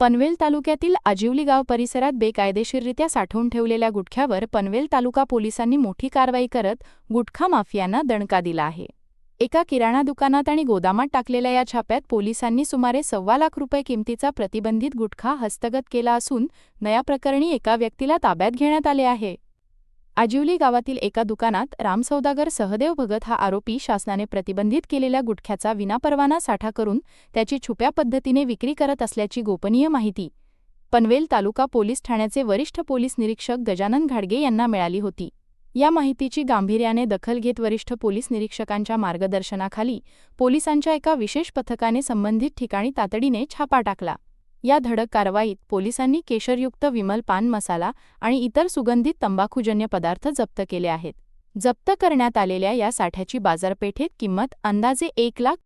पनवेल तालुक्यातील आजिवली गाव परिसरात बेकायदेशीररित्या साठवून ठेवलेल्या गुटख्यावर पनवेल तालुका पोलिसांनी मोठी कारवाई करत गुटखा माफियांना दणका दिला आहे. एका किराणा दुकानात आणि गोदामात टाकलेल्या या छाप्यात पोलिसांनी सुमारे ₹1.25 लाख किमतीचा प्रतिबंधित गुटखा हस्तगत केला असून या प्रकरणी एका व्यक्तीला ताब्यात घेण्यात आले आहे. आजिवली गावातील एका दुकानात रामसौदागर सहदेव भगत हा आरोपी शासनाने प्रतिबंधित केलेल्या गुटख्याचा विनापरवाना साठा करून त्याची छुप्या पद्धतीने विक्री करत असल्याची गोपनीय माहिती पनवेल तालुका पोलीस ठाण्याचे वरिष्ठ पोलीस निरीक्षक गजानन घाडगे यांना मिळाली होती. या माहितीची गांभीर्याने दखल घेत वरिष्ठ पोलीस निरीक्षकांच्या मार्गदर्शनाखाली पोलिसांच्या एका विशेष पथकाने संबंधित ठिकाणी तातडीने छापा टाकला. या धडक कारवाईत पोलिसांनी केशरयुक्त विमल पान मसाला आणि इतर सुगंधित तंबाखूजन्य पदार्थ जप्त केले आहेत. जप्त करण्यात आलेल्या या साठ्याची बाजारपेठेत किंमत अंदाजे 1 लाख